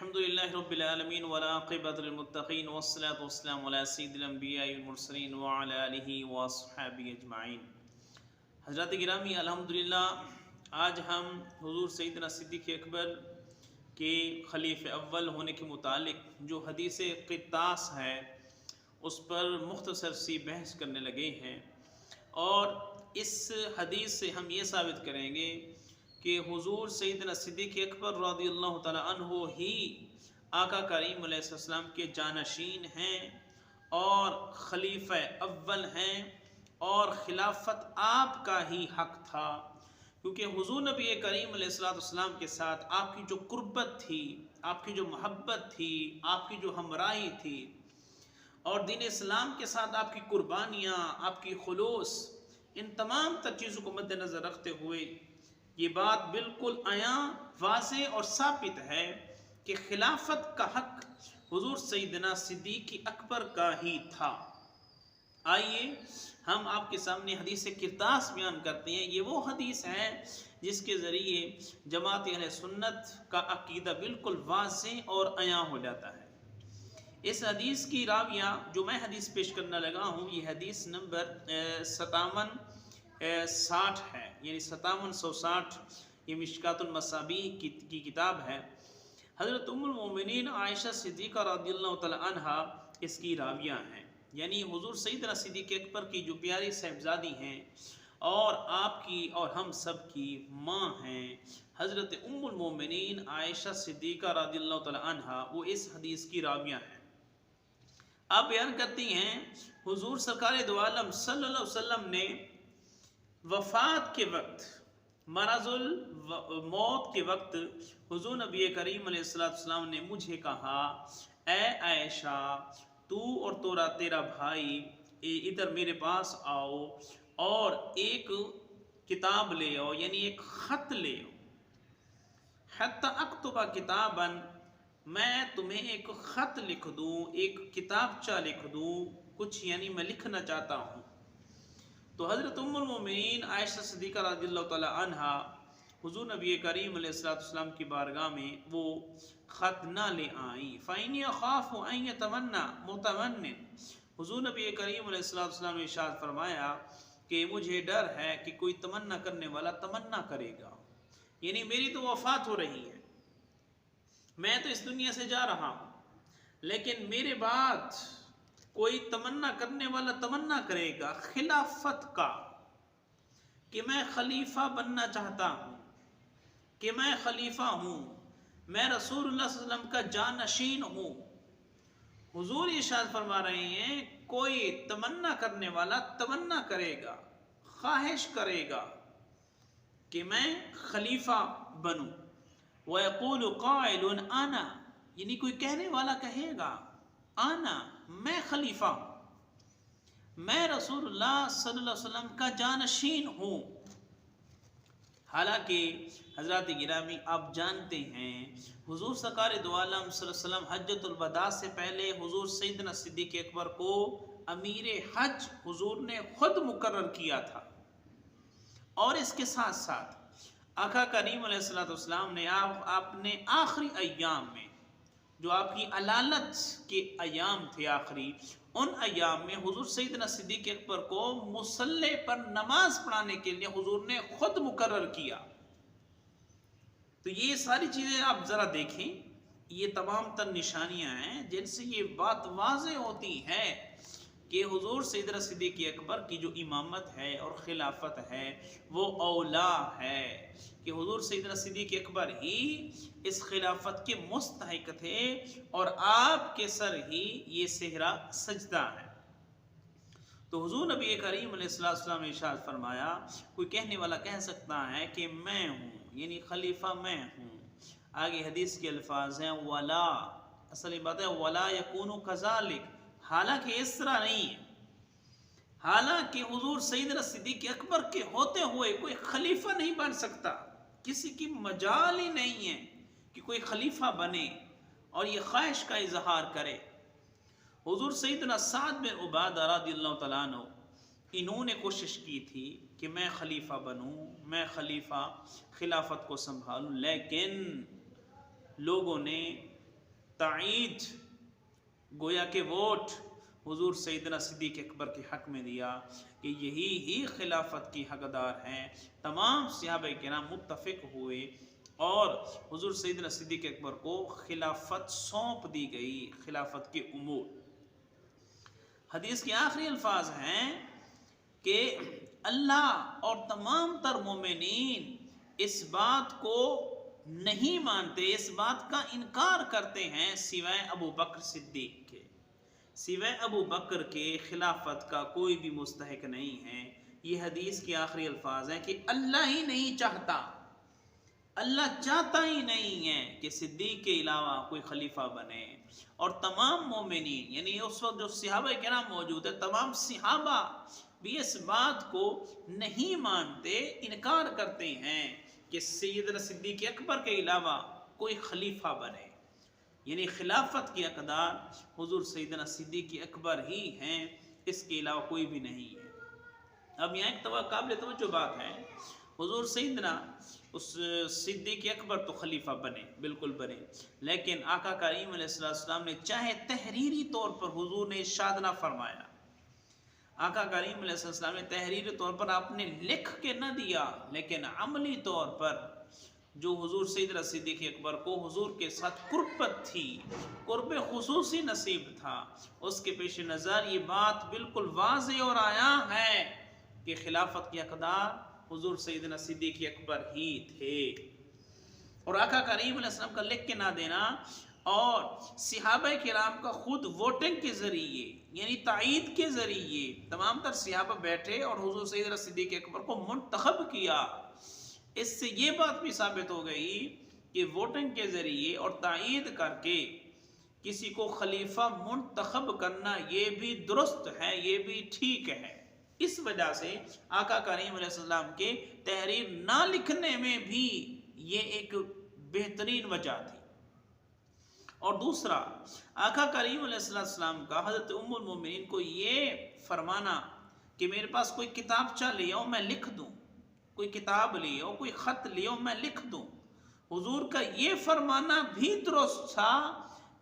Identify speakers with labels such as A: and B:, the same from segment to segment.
A: الحمدللہ رب العالمین والعاقبۃ للمتقین والصلاۃ والسلام علی سید الانبیاء والمرسلین وعلی آلہ واصحابہ اجمعین۔ حضرات گرامی، الحمدللہ آج ہم حضور سیدنا صدیق اکبر کے خلیفہ اول ہونے کے متعلق جو حدیث قطاس ہے اس پر مختصر سی بحث کرنے لگے ہیں، اور اس حدیث سے ہم یہ ثابت کریں گے کہ حضور سیدنا صدیق اکبر رضی اللہ تعالی عنہ ہی آقا کریم علیہ السلام کے جانشین ہیں اور خلیفہ اول ہیں، اور خلافت آپ کا ہی حق تھا، کیونکہ حضور نبی کریم علیہ السلام کے ساتھ آپ کی جو قربت تھی، آپ کی جو محبت تھی، آپ کی جو ہمراہی تھی، اور دین اسلام کے ساتھ آپ کی قربانیاں، آپ کی خلوص، ان تمام تر چیزوں کو مد نظر رکھتے ہوئے یہ بات بالکل عیاں، واضح اور ثابت ہے کہ خلافت کا حق حضور سیدنا صدیق اکبر کا ہی تھا۔ آئیے ہم آپ کے سامنے حدیث قرطاس بیان کرتے ہیں۔ یہ وہ حدیث ہے جس کے ذریعے جماعت اہل سنت کا عقیدہ بالکل واضح اور عیاں ہو جاتا ہے۔ اس حدیث کی راویہ جو میں حدیث پیش کرنا لگا ہوں، یہ حدیث نمبر 5760 ہے، یعنی 5760، یہ مشکات المصابیح کی کتاب ہے۔ حضرت ام المومنین عائشہ صدیقہ رضی اللہ تعالی عنہا اس کی راویہ ہیں، یعنی حضور سیدنا صدیق اکبر کی جو پیاری صاحبزادی ہیں اور آپ کی اور ہم سب کی ماں ہیں، حضرت ام المومنین عائشہ صدیقہ رضی اللہ تعالی عنہا، وہ اس حدیث کی راویہ ہیں۔ آپ بیان کرتی ہیں حضور سرکار دو عالم صلی اللہ علیہ وسلم نے وفات کے وقت، مرض الموت کے وقت، حضور نبی کریم علیہ السلام نے مجھے کہا، اے عائشہ، تو اور تیرا بھائی ادھر میرے پاس آؤ اور ایک کتاب لے آؤ، یعنی ایک خط لے آؤ، حتی اکتب کتابا، میں تمہیں ایک خط لکھ دوں، ایک کتابچہ لکھ دوں، کچھ یعنی میں لکھنا چاہتا ہوں۔ تو حضرت ام المومنین عائشہ صدیقہ رضی اللہ تعالی عنہا حضور نبی کریم علیہ السلام کی بارگاہ میں وہ خط نہ لے آئیں۔ فَإِنِّي أَخَافُ أَن يَتَمَنَّى مُتَمَنٍّ، حضور نبی کریم علیہ السلام نے ارشاد فرمایا کہ مجھے ڈر ہے کہ کوئی تمنا کرنے والا تمنا کرے گا، یعنی میری تو وفات ہو رہی ہے، میں تو اس دنیا سے جا رہا ہوں، لیکن میرے بعد کوئی تمنا کرنے والا تمنا کرے گا خلافت کا، کہ میں خلیفہ بننا چاہتا ہوں، کہ میں خلیفہ ہوں، میں رسول اللہ صلی اللہ علیہ وسلم کا جانشین ہوں۔ حضور ارشاد فرما رہے ہیں کوئی تمنا کرنے والا تمنا کرے گا، خواہش کرے گا کہ میں خلیفہ بنوں۔ وَيَقُولُ قَائِلٌ أَنَا، یعنی کوئی کہنے والا کہے گا، آنا، میں خلیفہ ہوں، میں رسول اللہ صلی اللہ علیہ وسلم کا جانشین ہوں۔ حالانکہ حضرات گرامی، آپ جانتے ہیں حضور سرکار دو عالم صلی اللہ علیہ وسلم حجۃ الوداع سے پہلے حضور سیدنا صدیق اکبر کو امیر حج حضور نے خود مقرر کیا تھا، اور اس کے ساتھ ساتھ آقا کریم علیہ السلام نے آپ نے آخری ایام میں، جو آپ کی علالت کے ایام تھے آخری، ان ایام میں حضور سیدنا صدیق اکبر کو مصلی پر نماز پڑھانے کے لیے حضور نے خود مقرر کیا۔ تو یہ ساری چیزیں آپ ذرا دیکھیں، یہ تمام تر نشانیاں ہیں جن سے یہ بات واضح ہوتی ہے کہ حضور سیدنا صدیق اکبر کی جو امامت ہے اور خلافت ہے وہ اولا ہے، کہ حضور سیدنا صدیق اکبر ہی اس خلافت کے مستحق تھے، اور آپ کے سر ہی یہ صحرا سجدہ ہے۔ تو حضور نبی کریم علیہ السلام نے ارشاد فرمایا، کوئی کہنے والا کہہ سکتا ہے کہ میں ہوں، یعنی خلیفہ میں ہوں۔ آگے حدیث کے الفاظ ہیں وَلَا، اصل بات ہے وَلَا يَكُونُ كَذَلِكَ، حالانکہ اس طرح نہیں ہے، حالانکہ حضور سیدنا صدیق اکبر کے ہوتے ہوئے کوئی خلیفہ نہیں بن سکتا، کسی کی مجال ہی نہیں ہے کہ کوئی خلیفہ بنے اور یہ خواہش کا اظہار کرے۔ حضور سیدنا سعد بن عبادہ رضی اللہ تعالیٰ عنہ، انہوں نے کوشش کی تھی کہ میں خلیفہ بنوں، میں خلافت کو سنبھالوں، لیکن لوگوں نے تائید گویا کہ ووٹ حضور سیدنا صدیق اکبر کے حق میں دیا کہ یہی ہی خلافت کی حقدار ہیں۔ تمام صحابہ کرام متفق ہوئے اور حضور سیدنا صدیق اکبر کو خلافت سونپ دی گئی، خلافت کے امور۔ حدیث کے آخری الفاظ ہیں کہ اللہ اور تمام تر مومنین اس بات کو نہیں مانتے، اس بات کا انکار کرتے ہیں سوائے ابو بکر صدیق کے، سوائے ابو بکر کے خلافت کا کوئی بھی مستحق نہیں ہے۔ یہ حدیث کے آخری الفاظ ہیں کہ اللہ ہی نہیں چاہتا، اللہ چاہتا ہی نہیں ہے کہ صدیق کے علاوہ کوئی خلیفہ بنے، اور تمام مومنین یعنی اس وقت جو صحابہ کرام موجود ہے، تمام صحابہ بھی اس بات کو نہیں مانتے، انکار کرتے ہیں کہ سیدنا صدیق اکبر کے علاوہ کوئی خلیفہ بنے، یعنی خلافت کی اقدار حضور سیدنا صدیق اکبر ہی ہیں، اس کے علاوہ کوئی بھی نہیں ہے۔ اب یہاں ایک قابل توجہ بات ہے، حضور سیدنا اس صدیق اکبر تو خلیفہ بنے، بالکل بنے، لیکن آقا کریم علیہ السلام نے چاہے تحریری طور پر حضور نے ارشاد نہ فرمایا، آقا کریم علیہ السلام نے تحریری طور پر آپ نے لکھ کے نہ دیا، لیکن عملی طور پر جو حضور سیدنا صدیق اکبر کو حضور کے ساتھ قربت تھی، قرب خصوصی نصیب تھا، اس کے پیش نظر یہ بات بالکل واضح اور عیاں ہے کہ خلافت کی اقدار حضور سیدنا صدیق اکبر ہی تھے، اور آقا کریم علیہ السلام کا لکھ کے نہ دینا اور صحابہ کرام کا خود ووٹنگ کے ذریعے یعنی تائید کے ذریعے تمام تر صحابہ بیٹھے اور حضور سیدنا صدیق اکبر کو منتخب کیا، اس سے یہ بات بھی ثابت ہو گئی کہ ووٹنگ کے ذریعے اور تائید کر کے کسی کو خلیفہ منتخب کرنا یہ بھی درست ہے، یہ بھی ٹھیک ہے۔ اس وجہ سے آقا کریم علیہ السلام کے تحریر نہ لکھنے میں بھی یہ ایک بہترین وجہ تھی۔ اور دوسرا، آقا کریم علیہ السلام کا حضرت ام المومنین کو یہ فرمانا کہ میرے پاس کوئی کتابچہ لے آؤ میں لکھ دوں، کوئی کتاب لے آؤ، کوئی خط لے آؤ میں لکھ دوں، حضور کا یہ فرمانا بھی درست تھا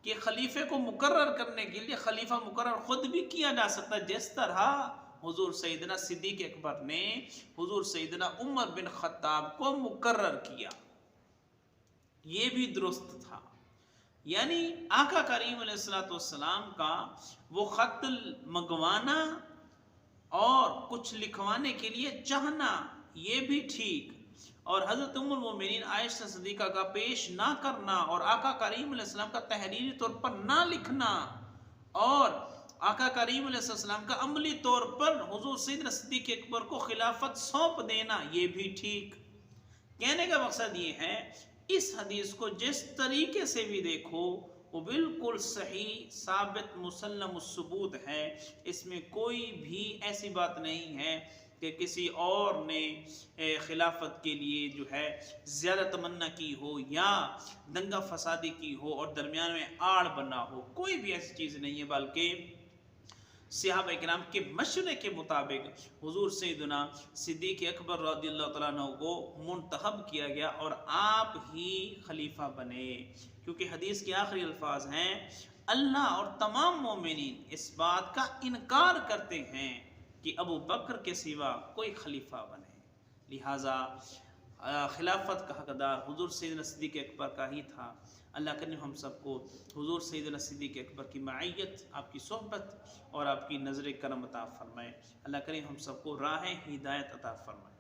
A: کہ خلیفے کو مقرر کرنے کے لیے خلیفہ مقرر خود بھی کیا جا سکتا، جس طرح حضور سیدنا صدیق اکبر نے حضور سیدنا عمر بن خطاب کو مقرر کیا، یہ بھی درست تھا۔ یعنی آقا کریم علیہ السلام کا وہ خط منگوانا اور کچھ لکھوانے کے لیے چاہنا یہ بھی ٹھیک، اور حضرت ام المومنین عائشہ صدیقہ کا پیش نہ کرنا اور آقا کریم علیہ السلام کا تحریری طور پر نہ لکھنا اور آقا کریم علیہ السلام کا عملی طور پر حضور سیدنا صدیق اکبر کو خلافت سونپ دینا یہ بھی ٹھیک۔ کہنے کا مقصد یہ ہے اس حدیث کو جس طریقے سے بھی دیکھو وہ بالکل صحیح ثابت مسلم الثبوت ہے، اس میں کوئی بھی ایسی بات نہیں ہے کہ کسی اور نے خلافت کے لیے جو ہے زیادہ تمنا کی ہو یا دنگا فسادی کی ہو اور درمیان میں آڑ بنا ہو، کوئی بھی ایسی چیز نہیں ہے، بلکہ صحابہ کرام کے مشورے کے مطابق حضور سیدنا صدیق اکبر رضی اللہ تعالیٰ عنہ کو منتخب کیا گیا اور آپ ہی خلیفہ بنے، کیونکہ حدیث کے آخری الفاظ ہیں اللہ اور تمام مومنین اس بات کا انکار کرتے ہیں کہ ابو بکر کے سوا کوئی خلیفہ بنے، لہٰذا خلافت کا حقدار حضور سیدنا صدیق اکبر کا ہی تھا۔ اللہ کریم ہم سب کو حضور سیدنا صدیق اکبر کی معیت، آپ کی صحبت اور آپ کی نظر کرم عطا فرمائے۔ اللہ کریم ہم سب کو راہ ہدایت عطا فرمائے۔